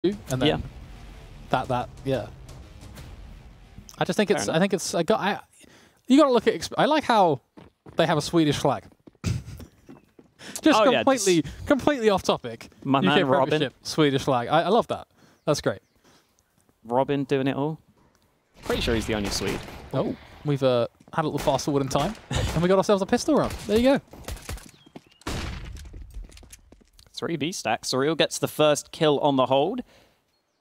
and then yeah. I just think it's. I think it's. You got to look at. I like how they have a Swedish flag. Just completely off topic. My UK man Robin. Premiership, Swedish flag. I love that. That's great. Robin doing it all. Pretty sure he's the only Swede. Oh, we've had a little fast forward in time, and we got ourselves a pistol round. There you go. 3B stack. Surreal gets the first kill on the hold.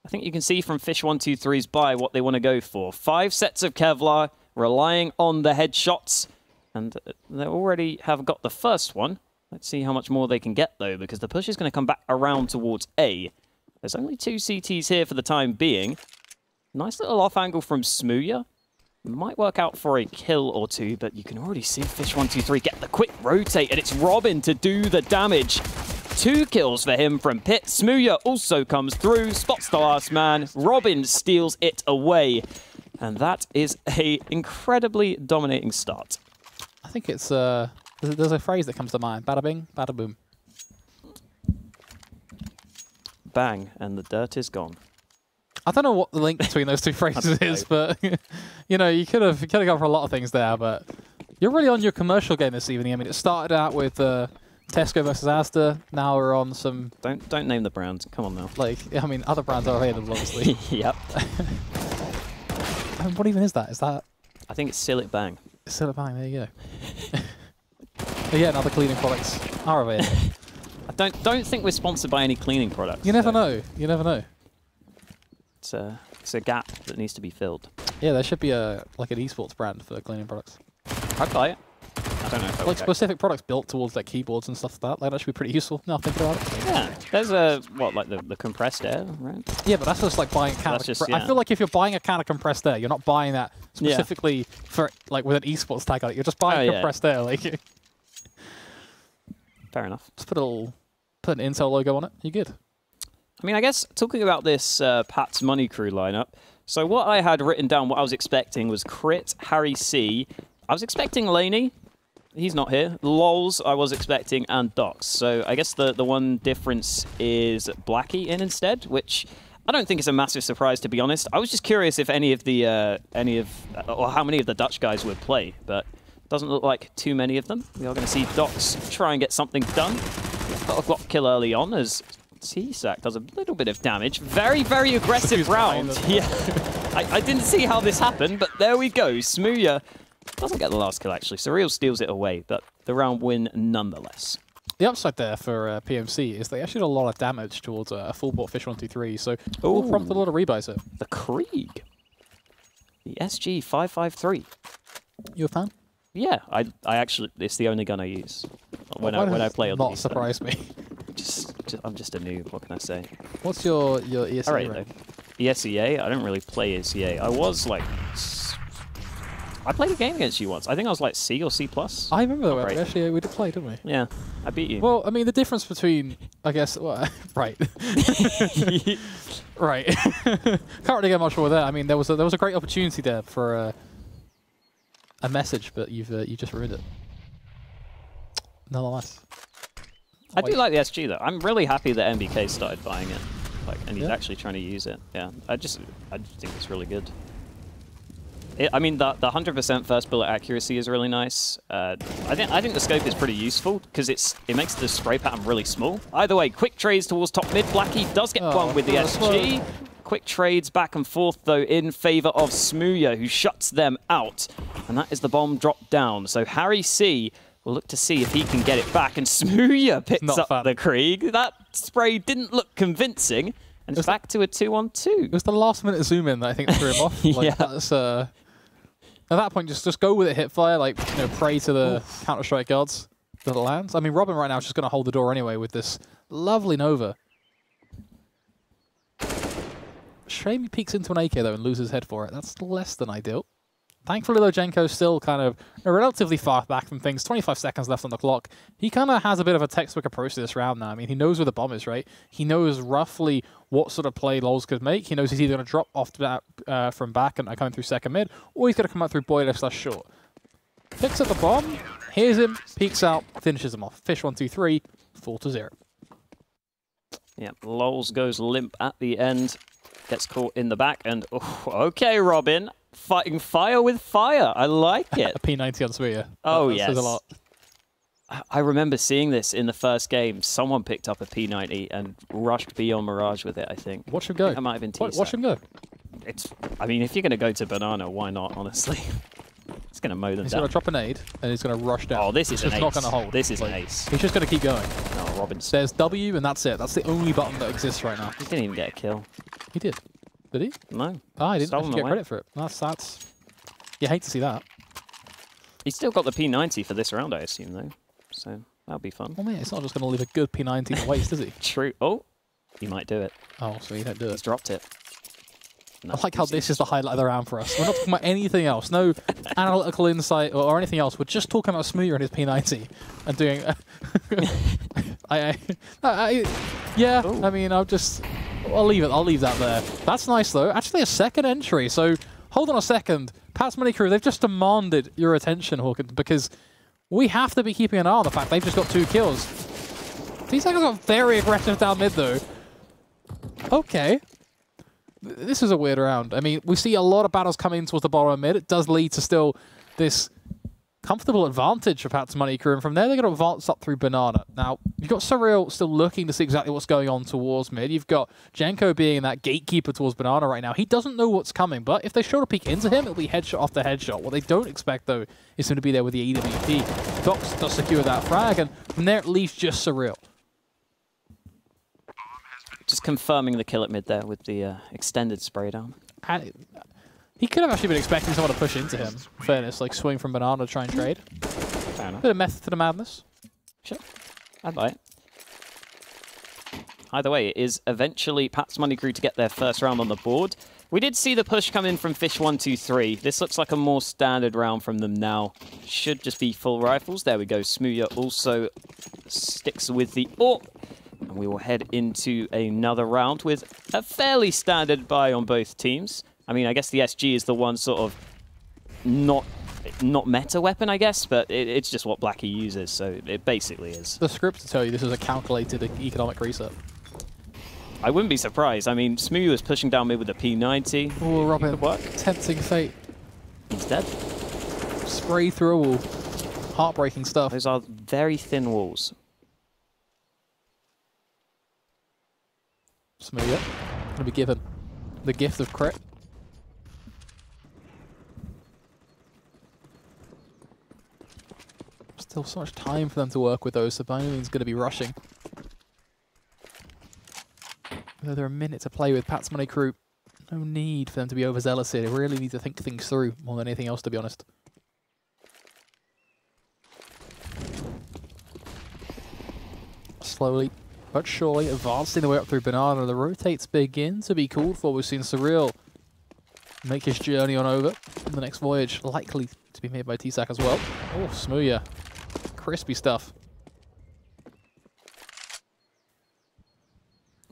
I think you can see from fish23's buy what they want to go for. 5 sets of Kevlar, relying on the headshots, and they already have got the first one. Let's see how much more they can get, though, because the push is going to come back around towards A. There's only 2 CTs here for the time being. Nice little off angle from Smooya. Might work out for a kill or two, but you can already see fish123 get the quick rotate, and it's Robin to do the damage. 2 kills for him from Pit. Smooya also comes through, spots the last man. Robin steals it away. And that is a incredibly dominating start. I think it's, there's a phrase that comes to mind. Bada bing, bada boom. Bang, and the dirt is gone. I don't know what the link between those two phrases is, but you know, you could have gone for a lot of things there, but you're really on your commercial game this evening. I mean, it started out with Tesco versus Asda. Now we're on some. Don't name the brands. Come on now. Like, I mean, other brands are available, obviously. Yep. I mean, what even is that? Is that? I think it's Seal It Bang. Seal It Bang. There you go. Yeah, and other cleaning products are available. I don't think we're sponsored by any cleaning products. You never know. You never know. It's a gap that needs to be filled. Yeah, there should be like an esports brand for cleaning products. I'd buy it. I don't know if I like specific products built towards like keyboards and stuff like that. Like, that should be pretty useful. Now think about it. Yeah, there's like the compressed air, right? Yeah, but that's just like buying a can of I feel like if you're buying a can of compressed air, you're not buying that specifically for like with an esports tag on it. You're just buying compressed air. Like, fair enough. Just put an Intel logo on it. You're good. I mean, I guess talking about this Pat's Money Crew lineup, so what I had written down, what I was expecting was Crit, Harry C. I was expecting Laney. He's not here. Lols I was expecting, and Docs. So I guess the one difference is Blackie in instead, which I don't think is a massive surprise, to be honest. I was just curious if any of or how many of the Dutch guys would play, but doesn't look like too many of them. We are going to see Docs try and get something done. Got a block kill early on as T-Sack does a little bit of damage. Very, very aggressive round. Yeah, I didn't see how this happened, but there we go. Smooya doesn't get the last kill, actually. Surreal steals it away, but the round win nonetheless. The upside there for PMC is they actually did a lot of damage towards a full bot fish123, so it will prompt a lot of rebuys here. The Krieg. The SG553. You a fan? Yeah, I actually, it's the only gun I use when I play on the not surprise me. I'm just a noob, what can I say? What's your ESEA rank? ESEA? I don't really play ESEA. I was like... I played a game against you once. I think I was like C or C+. I remember that. Actually, we did play, didn't we? Yeah, I beat you. Well, I mean, the difference between, I guess, well, right. Right. Can't really get much more there. I mean, there was a great opportunity there for a message, but you just ruined it. Nonetheless. I do like the SG though. I'm really happy that MBK started buying it, and he's actually trying to use it. Yeah, I just think it's really good. I mean, the 100% first bullet accuracy is really nice. I think the scope is pretty useful because it makes the spray pattern really small. Either way, quick trades towards top mid. Blackie does get one with the SG. Quick trades back and forth, though, in favor of Smooya, who shuts them out. And that is the bomb dropped down. So Harry C will look to see if he can get it back. And Smooya picks up the Krieg. That spray didn't look convincing. And it's back to a 2-on-2. It was the last minute zoom in that I think threw him off. Like, that's, at that point, just go with it, hit fire, like, you know, pray to the Counter-Strike gods that it lands. I mean, Robin right now is just going to hold the door anyway with this lovely Nova. Shame he peeks into an AK, though, and loses head for it. That's less than ideal. Thankfully, though, Jenko's still kind of relatively far back from things. 25 seconds left on the clock. He kind of has a bit of a textbook approach to this round now. I mean, he knows where the bomb is, right? He knows roughly what sort of play Lols could make. He knows he's either going to drop off from back and coming through second mid, or he's going to come out through boiler/short. Picks up the bomb, hears him, peeks out, finishes him off. Fish123, 4-0. Yeah, Lols goes limp at the end, gets caught in the back, and okay, Robin, fighting fire with fire. I like it. A P90 on Smooya. Oh, that yes. says a lot. I remember seeing this in the first game. Someone picked up a P90 and rushed beyond Mirage with it, I think. Watch him go. That might have been T-Sack. Watch him go. I mean, if you're going to go to Banana, why not, honestly? It's going to mow them He's down. going to drop a nade, and he's going to rush down. Oh, this is it's an ace. not going to hold. This is an ace. He's just going to keep going. Oh, Robin's... There's W, and that's it. That's the only button that exists right now. He didn't even get a kill. He did. Did he? No. Ah, he didn't Stolen actually get away. credit for it. That's... You hate to see that. He's still got the P90 for this round, I assume, though. So that'll be fun. Well, mate, it's not just going to leave a good P90 to waste, is he? True. Oh, he might do it. Oh, so he don't do He's it. dropped it. No, I like how this is the highlight of the round for us. We're not talking about anything else. No analytical insight or anything else. We're just talking about Smooya and his P90 and doing... yeah, Ooh. I mean, I'll leave it. I'll leave that there. That's nice, though. Actually, a second entry. So, hold on a second. Pats Money Crew, they've just demanded your attention, Hawkins, because we have to be keeping an eye on the fact they've just got 2 kills. T-Sack got very aggressive down mid, though. Okay. This is a weird round. I mean, we see a lot of battles coming towards the bottom of mid. It does lead to still this comfortable advantage for Pat's Money Crew, and from there they're going to advance up through Banana. Now, you've got Surreal still looking to see exactly what's going on towards mid. You've got Jenko being that gatekeeper towards Banana right now. He doesn't know what's coming, but if they shoulder peek into him, it'll be headshot after headshot. What they don't expect, though, is him to be there with the AWP. Fox does secure that frag, and from there it leaves just Surreal. Just confirming the kill at mid there with the extended spray down. And he could have actually been expecting someone to push into him, in fairness, like swing from Banana to try and trade. Fair enough. Bit of method to the madness. Sure. I'd buy it. Either way, it is eventually Pat's Money Crew to get their first round on the board. We did see the push come in from fish23. This looks like a more standard round from them now. Should just be full rifles. There we go. Smooya also sticks with the AWP. And we will head into another round with a fairly standard buy on both teams. I mean, I guess the SG is the one sort of not meta weapon, I guess, but it's just what Blackie uses, so it basically is. The script to tell you this is a calculated economic reset. I wouldn't be surprised. I mean, Smooth was pushing down mid with a P90. Oh, Robin, What? tempting fate. He's dead. Spray through a wall. Heartbreaking stuff. Those are very thin walls. Smooya gonna be given the gift of crit. Still so much time for them to work with those, so by no means going to be rushing. Though they're a minute to play with Pat's Money Crew, no need for them to be overzealous here. They really need to think things through more than anything else, to be honest. Slowly but surely advancing the way up through Banana. The rotates begin to be called for. We've seen Surreal make his journey on over. And the next voyage likely to be made by T-Sack as well. Oh, Smooya. Crispy stuff.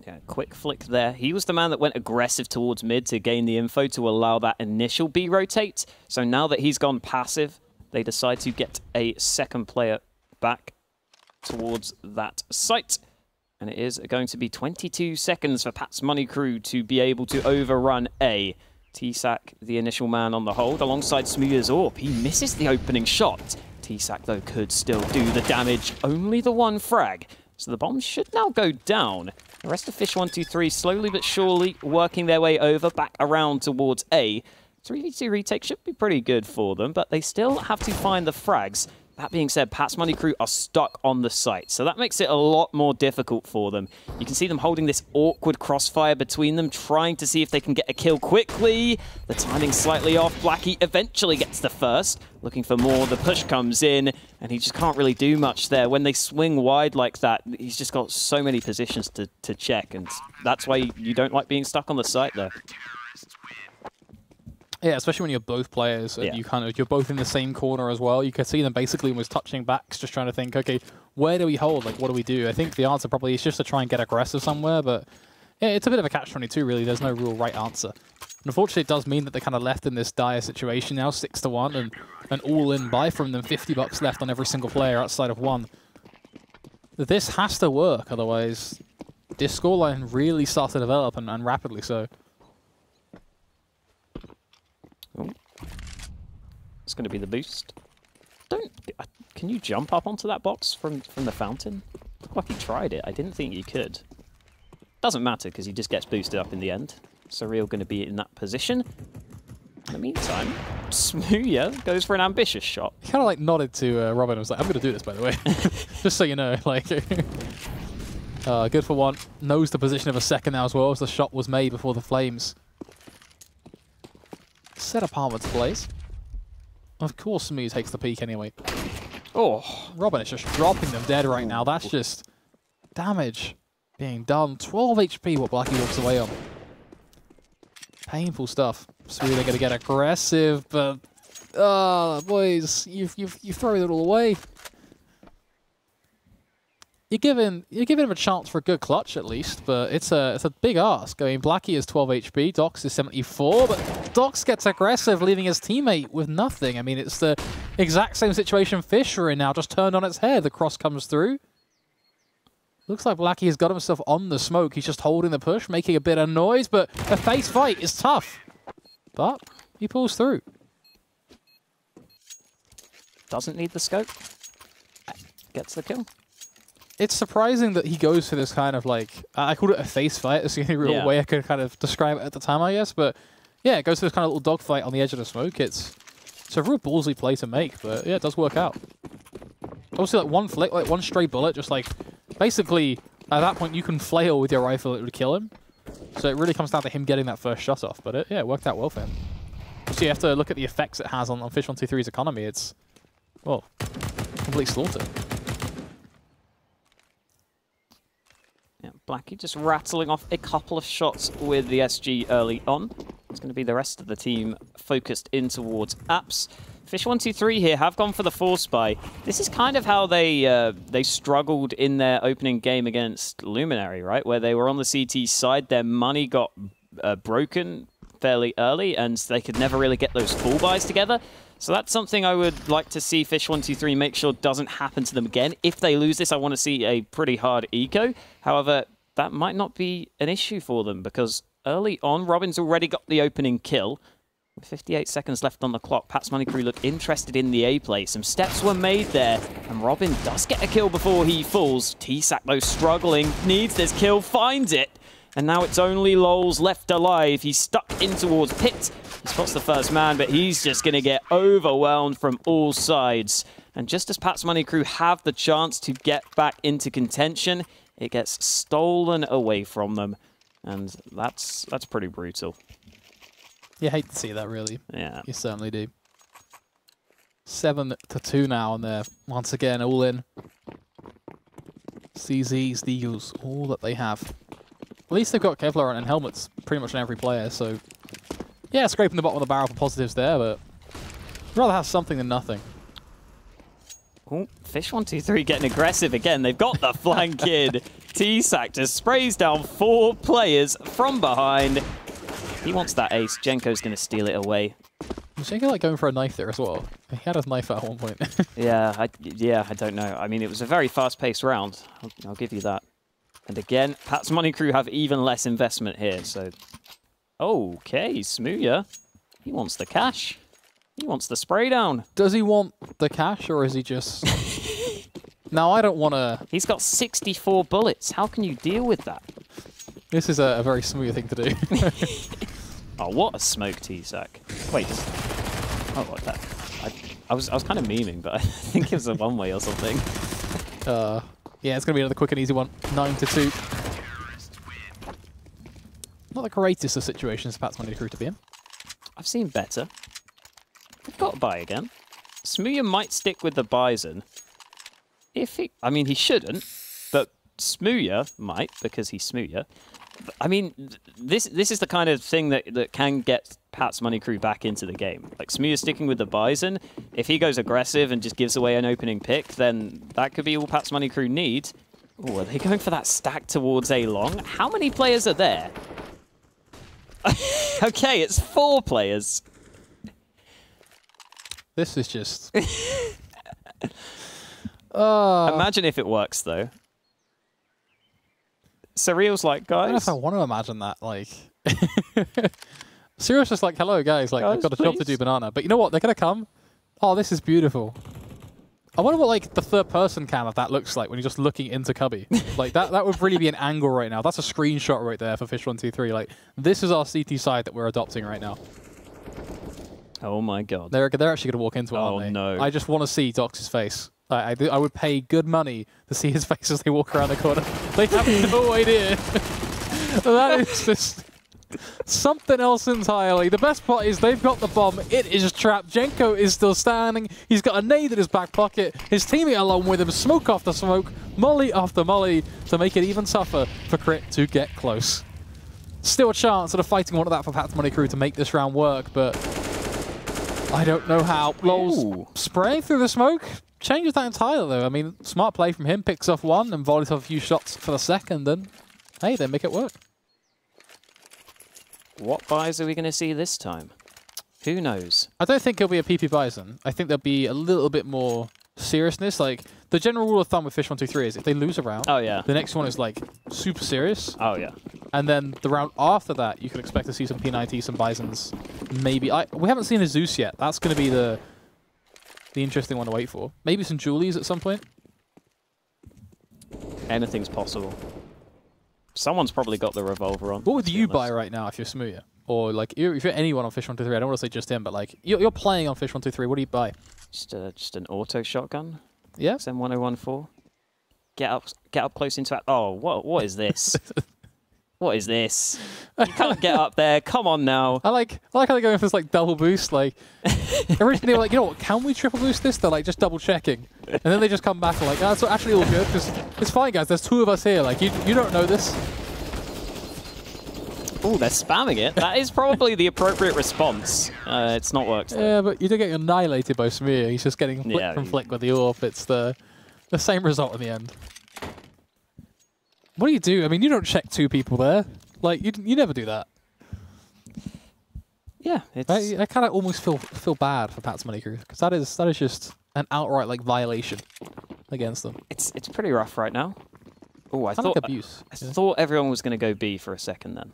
Yeah, quick flick there. He was the man that went aggressive towards mid to gain the info to allow that initial B rotate. So now that he's gone passive, they decide to get a second player back towards that site. And it is going to be 22 seconds for Pat's Money Crew to be able to overrun A. T-Sack, the initial man on the hold, alongside Smooya's AWP. He misses the opening shot. T-Sack, though, could still do the damage. Only the one frag. So the bombs should now go down. The rest of fish23 slowly but surely working their way over, back around towards A. 3v2 retake should be pretty good for them, but they still have to find the frags. That being said, Pat's Money Crew are stuck on the site, so that makes it a lot more difficult for them. You can see them holding this awkward crossfire between them, trying to see if they can get a kill quickly. The timing's slightly off. Blackie eventually gets the first. Looking for more, the push comes in, and he just can't really do much there. When they swing wide like that, he's just got so many positions to check, and that's why you don't like being stuck on the site, though. Yeah, especially when you're both players and you're both in the same corner as well. You can see them basically almost touching backs, just trying to think, okay, where do we hold? Like, what do we do? I think the answer probably is just to try and get aggressive somewhere, but yeah, it's a bit of a catch-22, really. There's no real right answer. And unfortunately, it does mean that they're kind of left in this dire situation now, 6-1, and an all-in buy from them, $50 left on every single player outside of one. This has to work, otherwise this scoreline really starts to develop, and rapidly so. Oh. It's going to be the boost. Can you jump up onto that box from the fountain? Looked like he tried it. I didn't think you could. Doesn't matter because he just gets boosted up in the end. Surreal going to be in that position. In the meantime, Smooya goes for an ambitious shot. He kind of like nodded to Robin and was like, I'm going to do this, by the way. Just so you know. Like, good for one. Knows the position of a second now as well as the shot was made before the flames set up armor to place. Of course, Smooya takes the peak anyway. Oh, Robin is just dropping them dead right now. That's just damage being done. 12 HP what Blackie walks away on. Painful stuff. Smooya, they're going to get aggressive, but boys, you throw it all away. You're giving him a chance for a good clutch at least, but it's a big ask. I mean, Blackie is 12 HP, Dox is 74, but Dox gets aggressive, leaving his teammate with nothing. I mean, it's the exact same situation Fish are in now, just turned on its head. The cross comes through. Looks like Blackie has got himself on the smoke. He's just holding the push, making a bit of noise, but a face fight is tough. But he pulls through. Doesn't need the scope. Gets the kill. It's surprising that he goes for this kind of like, I called it a face fight. It's the only real way I could kind of describe it at the time, I guess. But yeah, it goes for this kind of little dogfight on the edge of the smoke. It's a real ballsy play to make, but yeah, it does work out. Obviously, like one flick, like one stray bullet, just like basically at that point you can flail with your rifle, it would kill him. So it really comes down to him getting that first shot off. But it worked out well for him. So you have to look at the effects it has on fish23's economy. It's, well, complete slaughter. Yeah, Blackie just rattling off a couple of shots with the SG early on. It's going to be the rest of the team focused in towards apps. Fish23 here have gone for the force buy. This is kind of how they struggled in their opening game against Luminary, right? Where they were on the CT side, their money got broken fairly early, and they could never really get those full buys together. So that's something I would like to see Fish23 make sure doesn't happen to them again. If they lose this, I want to see a pretty hard eco. However, that might not be an issue for them because early on, Robin's already got the opening kill. With 58 seconds left on the clock, Pat's Money Crew look interested in the A play. Some steps were made there, and Robin does get a kill before he falls. T-Sack, though, struggling, needs this kill, finds it. And now it's only Lols left alive. He's stuck in towards Pit. He spots the first man, but he's just going to get overwhelmed from all sides. And just as Pat's Money Crew have the chance to get back into contention, it gets stolen away from them. And that's pretty brutal. You hate to see that, really. Yeah. You certainly do. 7-2 now, and they're once again all in. CZs, the Eagles, all that they have. At least they've got Kevlar and helmets pretty much on every player, so yeah, scraping the bottom of the barrel for positives there, but I'd rather have something than nothing. Oh, Fish123 getting aggressive again. They've got the flank kid. T-Sack just sprays down 4 players from behind. He wants that ace. Jenko's going to steal it away. Was Jenko like going for a knife there as well? He had his knife at one point. Yeah, I don't know. I mean, it was a very fast-paced round. I'll give you that. And again, Pat's Money Crew have even less investment here, so... Okay, Smooya. He wants the cash. He wants the spray down. Does he want the cash, or is he just... Now, I don't want to... He's got 64 bullets. How can you deal with that? This is a very smooth thing to do. Oh, what a smoke T-Sack. Wait. Oh, what that? I was kind of memeing, but I think it was a one-way or something. Yeah, it's going to be another quick and easy one. 9-2. Not the greatest of situations for Pat's Money Crew to be in. I've seen better. We've got a buy again. Smooya might stick with the Bison. I mean, he shouldn't, but Smooya might, because he's Smooya. I mean, this is the kind of thing that can get Pat's Money Crew back into the game. Like, Smooya sticking with the Bison, if he goes aggressive and just gives away an opening pick, then that could be all Pat's Money Crew need. Oh, are they going for that stack towards A long? How many players are there? Okay, it's 4 players. This is just... Imagine if it works, though. Surreal's like, I don't know guys. if I want to imagine that. Like, Surreal's just like, hello, guys. Like, I've got a job to do, banana. But you know what? They're going to come. Oh, this is beautiful. I wonder what like the third person cam of that looks like when you're just looking into Cubby. Like that would really be an angle right now. That's a screenshot right there for fish23. Like this is our CT side that we're adopting right now. Oh my god. They're actually going to walk into it, aren't they? No. I just want to see Dox's face. I would pay good money to see his face as they walk around the corner. They have no idea. That is just something else entirely. The best part is they've got the bomb. It is trapped. Jenko is still standing. He's got a nade in his back pocket. His teammate along with him. Smoke after smoke. Molly after molly to make it even tougher for Crit to get close. Still a chance at a fighting one of that for Pat's Money Crew to make this round work, but I don't know how. Lol's spraying through the smoke. Changes that entirely though. I mean, smart play from him. Picks off one and volleys off a few shots for the second, and hey, they make it work. What buys are we going to see this time? Who knows? I don't think it'll be a PP Bison. I think there'll be a little bit more seriousness. Like, the general rule of thumb with fish123 is if they lose a round, the next one is, like, super serious. Oh, yeah. And then the round after that, you can expect to see some P90, some Bisons, maybe. We haven't seen a Zeus yet. That's going to be the interesting one to wait for. Maybe some Julies at some point. Anything's possible. Someone's probably got the revolver on. What would you buy right now if you're Smooya? Or, like, if you're anyone on fish123, I don't want to say just him, but, like, you're playing on fish123, what do you buy? Just an auto shotgun. Yeah. XM1014. Get up close into it. Oh, what is this? What is this? You can't get up there. Come on now. I like how they're going for this like double boost. Like originally they were like, you know what, can we triple boost this? They're like just double checking, and then they just come back and like, oh, that's actually all good because it's fine, guys. There's two of us here. Like you don't know this. Oh, they're spamming it. That is probably the appropriate response. It's not worked. Yeah, but you do get annihilated by Smear. He's just getting flick from flick with the AWP. It's the same result in the end. What do you do? I mean, you don't check two people there. Like, you never do that. Yeah, it's... I kind of almost feel bad for Pat's Money Crew because that is just an outright like violation against them. It's pretty rough right now. Oh, I thought like abuse. I thought everyone was going to go B for a second then.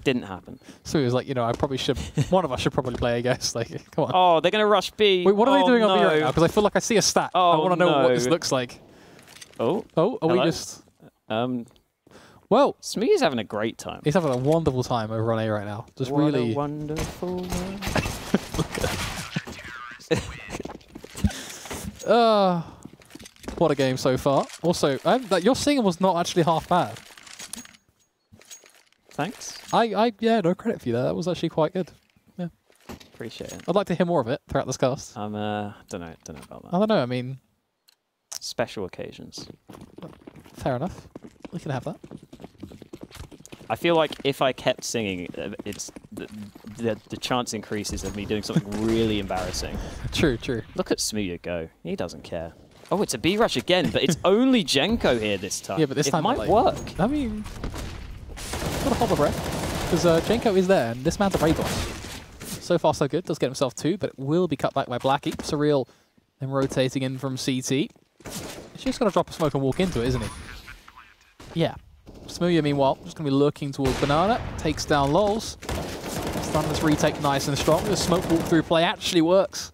Didn't happen. So he was like, you know, I probably should. One of us should probably play, I guess. Like, come on. Oh, they're going to rush B. Wait, what are they doing on B right now? Because I feel like I see a stat. I want to know what this looks like. Oh, are we just? Well, Smee's having a great time. He's having a wonderful time over on A right now. Just what really a wonderful one. What a game so far. Also, your singing was not actually half bad. Thanks. Yeah, no credit for you there. That was actually quite good. Yeah. Appreciate it. I'd like to hear more of it throughout this cast. Don't know about that. I don't know. I mean, special occasions. Fair enough. We can have that. I feel like if I kept singing, it's the chance increases of me doing something really embarrassing. True. Look at Smeeya go. He doesn't care. Oh, it's a B rush again, but it's only Jenko here this time. Yeah, but this time it might like, work. I mean, got to hold my breath because Jenko is there, and this man's a raid boss. So far, so good. Does get himself two, but it will be cut back by Blackie. Surreal, then rotating in from CT. He's just going to drop a smoke and walk into it, isn't he? Yeah. Smooya, meanwhile, just going to be looking towards Banana. Takes down Lols. He's done this retake nice and strong. The smoke walk-through play actually works.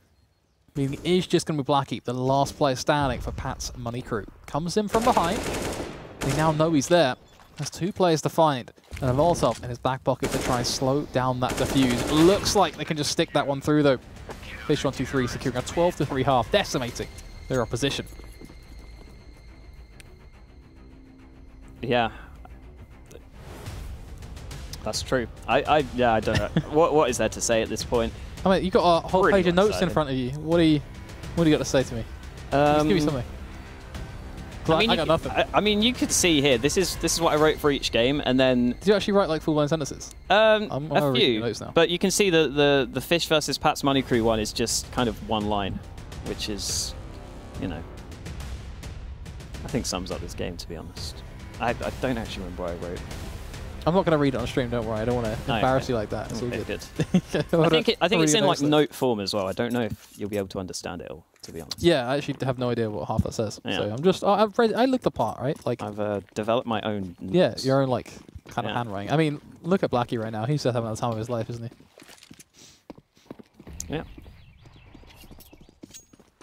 Meaning it is just going to be Blackie, the last player standing for Pat's Money Crew. Comes in from behind. They now know he's there. There's two players to find. And a Molotov in his back pocket to try and slow down that defuse. Looks like they can just stick that one through, though. fish123 securing a 12-3 half, decimating their opposition. Yeah. That's true. I don't know. What is there to say at this point? I mean, you got a whole Really page of notes in front of you. What do you got to say to me? Just give me something. I got nothing. I mean, you could see here. This is what I wrote for each game, and then. Did you actually write like full-blown sentences? I'm a few. Notes now. But you can see the Fish versus Pat's Money Crew one is just kind of one line, which is, you know, I think sums up this game. To be honest, I don't actually remember what I wrote. I'm not going to read it on stream, don't worry. I don't want to embarrass you like that. It's all good. I think it's in like note form as well. I don't know if you'll be able to understand it all. to be honest. Yeah, I actually have no idea what half that says. Yeah. So I'm just, I've read, I looked the part, right? Like, I've developed my own. Yeah, your own like kind of Yeah. handwriting. I mean, look at Blackie right now. He's just having the time of his life, isn't he? Yeah.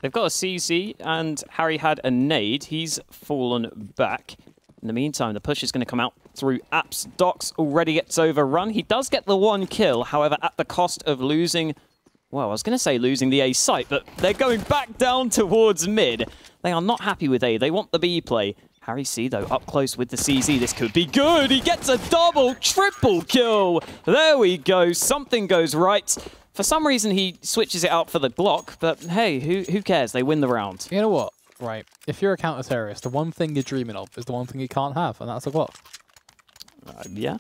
They've got a CZ, and Harry had a nade. He's fallen back. In the meantime, the push is going to come out through Apps. Docs already gets overrun. He does get the 1 kill, however, at the cost of losing... Well, I was going to say losing the A site, but they're going back down towards mid. They are not happy with A. They want the B play. Harry C, though, up close with the CZ. This could be good. He gets a double, triple kill. There we go. Something goes right. For some reason, he switches it out for the Glock, but hey, who cares? They win the round. You know what? Right. If you're a counter-terrorist, the one thing you're dreaming of is the one thing you can't have, and that's a Glock. Yeah.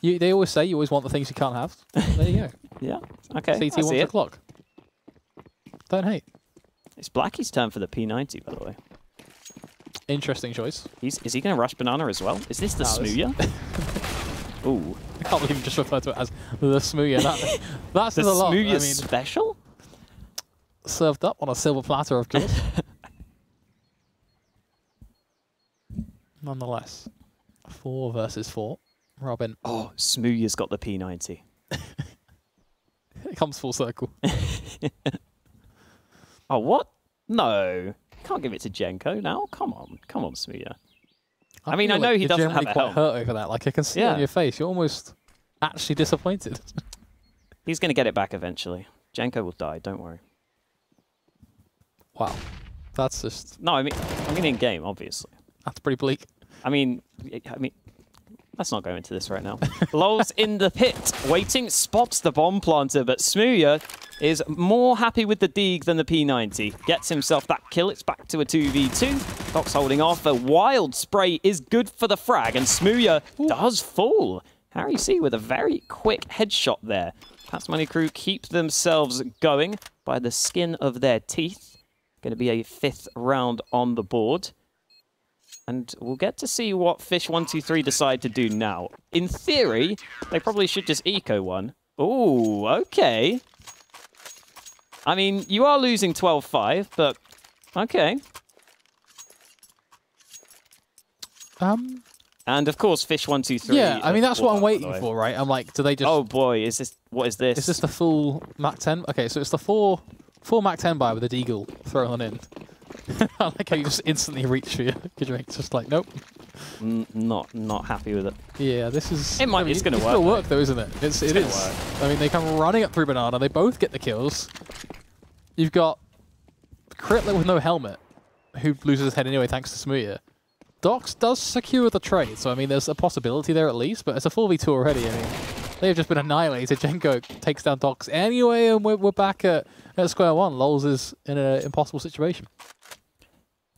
They always say you always want the things you can't have. There you go. Yeah. Okay. CT wants a Glock. Don't hate. It's Blackie's turn for the P90, by the way. Interesting choice. Is he going to rush banana as well? Is this the Smooya? Ooh. I can't believe you just referred to it as the Smooya. That's the a lot. Smooya I mean, special? Served up on a silver platter, of course. Nonetheless, 4 versus 4. Robin. Oh, Smooya's got the P90. It comes full circle. Oh, what? No. Can't give it to Jenko now. Come on. Come on, Smooya. I mean, I know he doesn't have a quite helm. hurt over that. Like, I can see it on your face. You're almost actually disappointed. He's going to get it back eventually. Jenko will die. Don't worry. Wow. That's just... No, I mean in-game, obviously. That's pretty bleak. I mean, let's not go into this right now. Lol's in the pit, waiting, spots the bomb planter, but Smooya is more happy with the Deeg than the P90. Gets himself that kill. It's back to a 2v2. Fox holding off. A wild spray is good for the frag, and Smooya does fall. Harry C with a very quick headshot there. Pat's Money Crew keep themselves going by the skin of their teeth. Going to be a 5th round on the board. And we'll get to see what fish23 decide to do now. In theory, they probably should just eco one. Ooh, okay. I mean, you are losing 12-5, but okay. And of course, fish123. Yeah, I mean, that's what I'm waiting for, right? I'm like, do they just... Oh boy, what is this? Is this the full Mac 10? Okay, so it's the full Mac 10 buy with the Deagle thrown in. I like how you just instantly reach for your drink. Just like, nope. Not happy with it. Yeah, this is... It's going to work. It's going to work, though, isn't it? It is. Work. I mean, they come running up through Banana. They both get the kills. You've got Critlet with no helmet, who loses his head anyway thanks to Smooya. Docs does secure the trade, so I mean, there's a possibility there at least, but it's a 4v2 already. I mean, they've just been annihilated. Jenko takes down Docs anyway, and we're back at square one. Lols is in an impossible situation.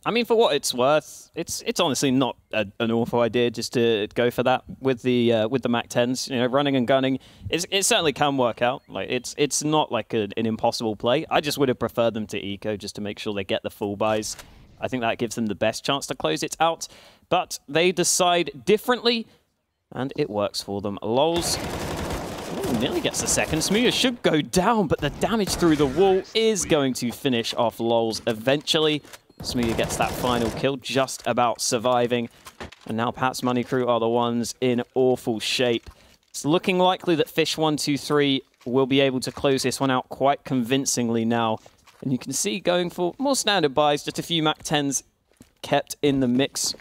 I mean, for what it's worth, it's honestly not an awful idea just to go for that with the Mac 10s. You know, running and gunning, it certainly can work out. Like it's not like an impossible play. I just would have preferred them to eco just to make sure they get the full buys. I think that gives them the best chance to close it out. But they decide differently, and it works for them. Lols nearly gets the second. Smooya should go down, but the damage through the wall is going to finish off Lols eventually. Smooya gets that final kill, just about surviving. And now Pat's Money Crew are the ones in awful shape. It's looking likely that fish123 will be able to close this one out quite convincingly now. And you can see going for more standard buys, just a few Mac 10s kept in the mix.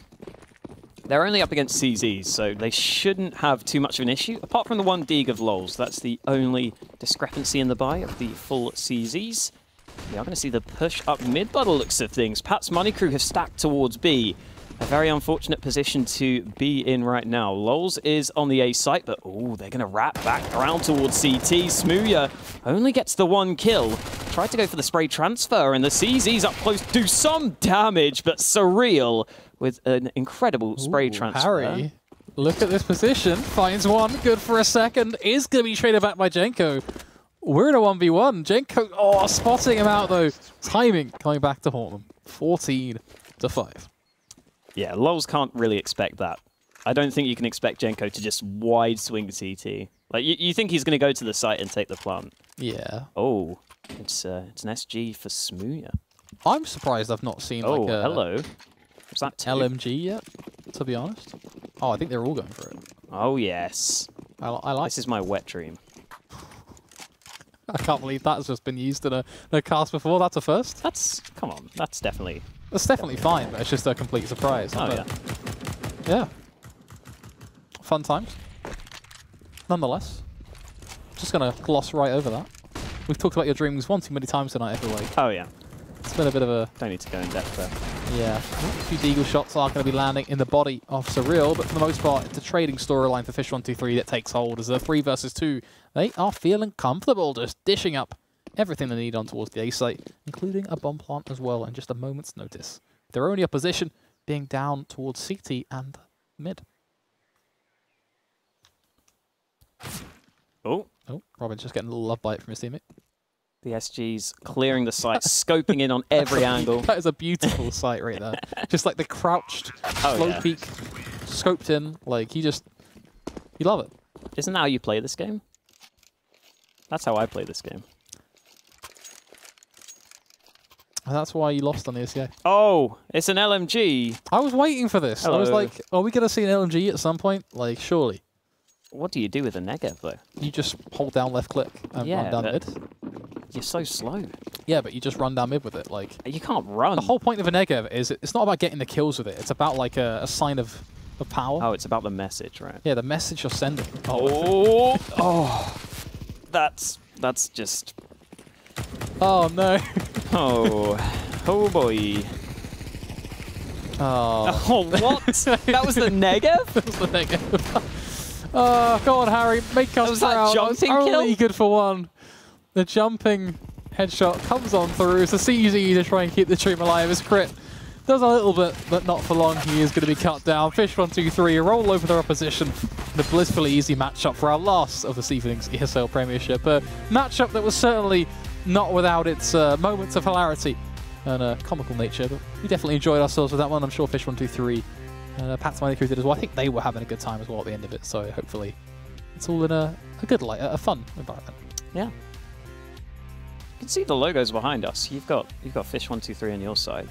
They're only up against CZs, so they shouldn't have too much of an issue, apart from the one Deeg of Lols. That's the only discrepancy in the buy of the full CZs. We are going to see the push up mid by the looks of things. Pat's Money Crew have stacked towards B. A very unfortunate position to be in right now. Lols is on the A site, but oh, they're going to wrap back around towards CT. Smooya only gets the 1 kill. Tried to go for the spray transfer, and the CZs up close do some damage, but Surreal with an incredible spray transfer. Harry, look at this position. Finds one, good for a second. Is going to be traded back by Jenko. We're in a 1v1. Jenko, spotting him out though. Timing coming back to haunt them. 14-5. Yeah, Lols can't really expect that. I don't think you can expect Jenko to just wide swing CT. Like, you think he's going to go to the site and take the plant. Yeah. Oh, it's an SG for Smooya. I'm surprised I've not seen Oh, like a hello. Was that two? LMG yet, to be honest. Oh, I think they're all going for it. Oh, yes. I like This is my wet dream. I can't believe that's just been used in a cast before. That's a first. Come on, that's definitely... That's definitely fine, but it's just a complete surprise. Oh, yeah. Yeah. Fun times. Nonetheless. Just going to gloss right over that. We've talked about your dreams one too many times tonight, I feel like. Oh, yeah. It's been a bit of a... Don't need to go in depth there. Yeah. A few deagle shots are going to be landing in the body of Surreal, but for the most part, it's a trading storyline for fish23 that takes hold as a 3 versus 2. They are feeling comfortable, just dishing up everything they need on towards the A site, including a bomb plant as well, and just a moment's notice. Their only opposition being down towards CT and mid. Oh. Oh, Robin's just getting a little love bite from his teammate. The SG's clearing the site, scoping in on every angle. That is a beautiful sight right there. Just like the crouched, slow peek, scoped in. Like, you love it. Isn't that how you play this game? That's how I play this game. And that's why you lost on the ESL. Oh, it's an LMG. I was waiting for this. Hello. I was like, are we going to see an LMG at some point? Like, surely. What do you do with a Negev, though? You just hold down left click and run down mid. You're so slow. Yeah, but you just run down mid with it. Like, you can't run. The whole point of a Negev is it's not about getting the kills with it. It's about like a sign of power. Oh, it's about the message, right? Yeah, the message you're sending. Oh, that's just. Oh no. Oh boy. Oh. Oh, what? That was the Negev? That was the Negev. Oh, go on, Harry. Make us was proud. that jumping Only kill? good for one. The jumping headshot comes on through. It's a CZ to try and keep the dream alive. His crit does a little bit, but not for long. He is going to be cut down. Fish23 roll over their opposition. The blissfully easy matchup for our last of this evening's ESL Premiership. A matchup that was certainly not without its moments of hilarity and comical nature, but we definitely enjoyed ourselves with that one. I'm sure Fish23 and Pat's Money Crew did as well. I think they were having a good time as well at the end of it, so hopefully it's all in a good light, a fun environment. Yeah. You can see the logos behind us. You've got Fish123 on your side.